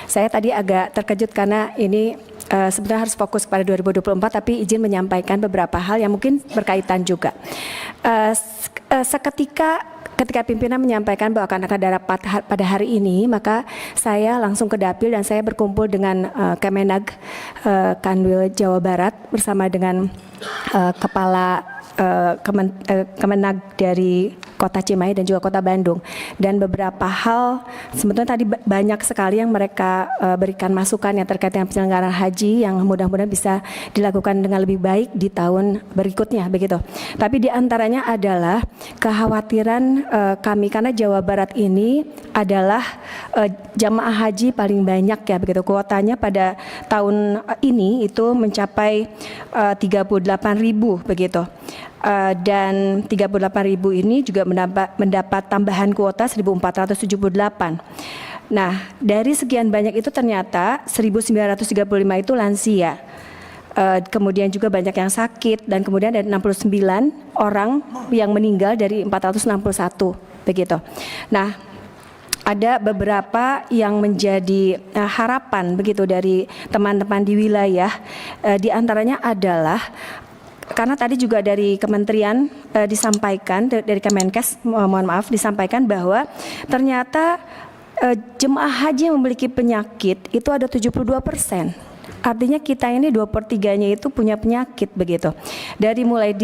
Saya tadi agak terkejut karena ini sebenarnya harus fokus pada 2024, tapi izin menyampaikan beberapa hal yang mungkin berkaitan juga. Ketika pimpinan menyampaikan bahwa akan ada rapat pada hari ini, maka saya langsung ke dapil dan saya berkumpul dengan Kemenag Kanwil Jawa Barat bersama dengan Kepala Kemenag dari Kota Cimahi dan juga Kota Bandung, dan beberapa hal sebetulnya tadi banyak sekali yang mereka berikan masukan yang terkait dengan penyelenggaraan haji yang mudah-mudahan bisa dilakukan dengan lebih baik di tahun berikutnya begitu. Tapi diantaranya adalah kekhawatiran kami karena Jawa Barat ini adalah jamaah haji paling banyak ya begitu. Kuotanya pada tahun ini itu mencapai 38.000 begitu. Dan 38.000 ini juga mendapat tambahan kuota 1.478. Nah, dari sekian banyak itu ternyata 1.935 itu lansia. Kemudian juga banyak yang sakit, dan kemudian ada 69 orang yang meninggal dari 461 begitu. Nah, ada beberapa yang menjadi harapan begitu dari teman-teman di wilayah, di antaranya adalah karena tadi juga dari kementerian disampaikan, dari Kemenkes mohon maaf disampaikan bahwa ternyata jemaah haji yang memiliki penyakit itu ada 72%. Artinya kita ini 2/3-nya itu punya penyakit begitu. Dari mulai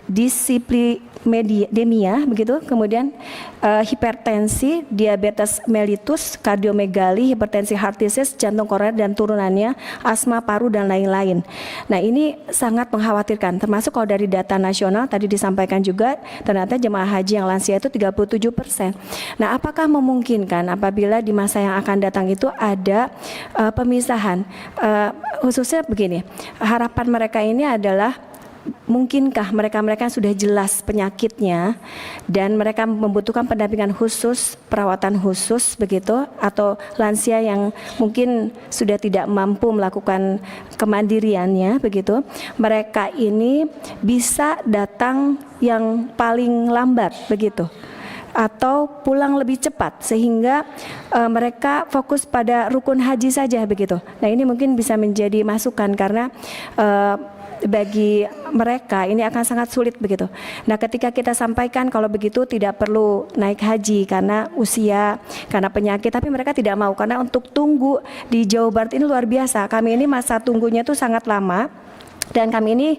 dislipidemia begitu, kemudian hipertensi, diabetes mellitus, kardiomegali, hipertensi heart disease, jantung koroner dan turunannya, asma paru dan lain-lain. Nah, ini sangat mengkhawatirkan, termasuk kalau dari data nasional tadi disampaikan juga ternyata jemaah haji yang lansia itu 37%. Nah, apakah memungkinkan apabila di masa yang akan datang itu ada pemisahan? Khususnya begini, harapan mereka ini adalah mungkinkah mereka-mereka sudah jelas penyakitnya dan mereka membutuhkan pendampingan khusus, perawatan khusus begitu, atau lansia yang mungkin sudah tidak mampu melakukan kemandiriannya begitu, mereka ini bisa datang yang paling lambat begitu atau pulang lebih cepat sehingga mereka fokus pada rukun haji saja begitu. Nah, ini mungkin bisa menjadi masukan karena bagi mereka ini akan sangat sulit begitu. Nah, ketika kita sampaikan kalau begitu tidak perlu naik haji karena usia, karena penyakit, tapi mereka tidak mau karena untuk tunggu di Jawa Barat ini luar biasa. Kami ini masa tunggunya itu sangat lama. Dan kami ini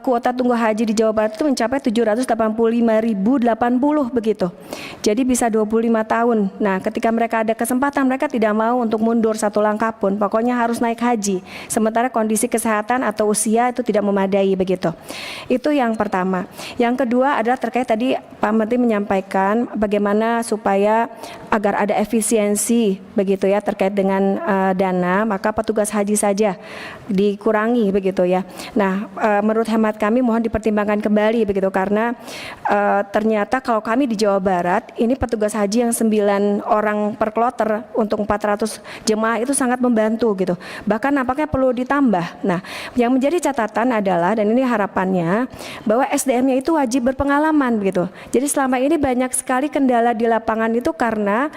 kuota tunggu haji di Jawa Barat itu mencapai 785.080 begitu. Jadi bisa 25 tahun. Nah, ketika mereka ada kesempatan, mereka tidak mau untuk mundur satu langkah pun. Pokoknya harus naik haji. Sementara kondisi kesehatan atau usia itu tidak memadai begitu. Itu yang pertama. Yang kedua adalah terkait tadi Pak Menteri menyampaikan bagaimana supaya agar ada efisiensi begitu ya terkait dengan dana, maka petugas haji saja dikurangi begitu ya. Nah, menurut hemat kami mohon dipertimbangkan kembali begitu karena ternyata kalau kami di Jawa Barat ini petugas haji yang 9 orang per kloter untuk 400 jemaah itu sangat membantu gitu. Bahkan nampaknya perlu ditambah. Nah, yang menjadi catatan adalah, dan ini harapannya, bahwa SDM-nya itu wajib berpengalaman begitu. Jadi selama ini banyak sekali kendala di lapangan itu karena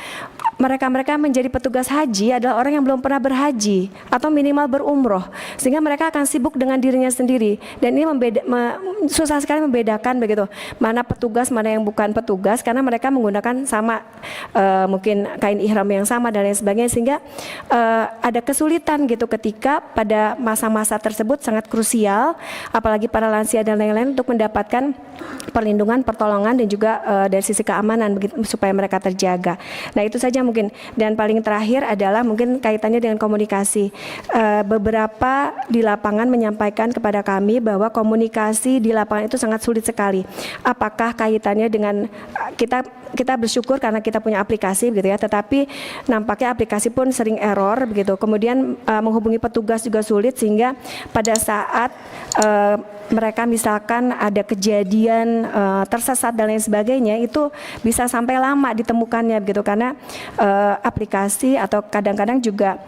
mereka-mereka menjadi petugas haji adalah orang yang belum pernah berhaji atau minimal berumroh, sehingga mereka akan sibuk dengan dirinya sendiri, dan ini susah sekali membedakan begitu mana petugas mana yang bukan petugas karena mereka menggunakan sama mungkin kain ihram yang sama dan lain sebagainya, sehingga ada kesulitan gitu ketika pada masa-masa tersebut sangat krusial, apalagi para lansia dan lain-lain untuk mendapatkan perlindungan, pertolongan dan juga dari sisi keamanan begitu supaya mereka terjaga. Nah, itu saja mungkin. Dan paling terakhir adalah mungkin kaitannya dengan komunikasi. Beberapa di lapangan menyampaikan kepada kami bahwa komunikasi di lapangan itu sangat sulit sekali. Apakah kaitannya dengan kita bersyukur karena kita punya aplikasi begitu ya, tetapi nampaknya aplikasi pun sering error begitu. Kemudian menghubungi petugas juga sulit, sehingga pada saat mereka misalkan ada kejadian tersesat dan lain sebagainya itu bisa sampai lama ditemukannya begitu karena aplikasi atau kadang-kadang juga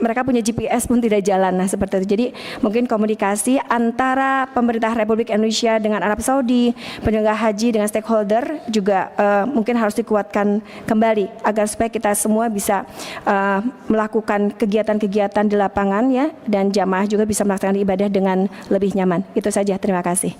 mereka punya GPS pun tidak jalan. Nah, seperti itu. Jadi mungkin komunikasi antara pemerintah Republik Indonesia dengan Arab Saudi, penyelenggara haji dengan stakeholder juga mungkin harus dikuatkan kembali agar supaya kita semua bisa melakukan kegiatan-kegiatan di lapangan ya, dan jamaah juga bisa melaksanakan ibadah dengan lebih nyaman. Itu saja, terima kasih.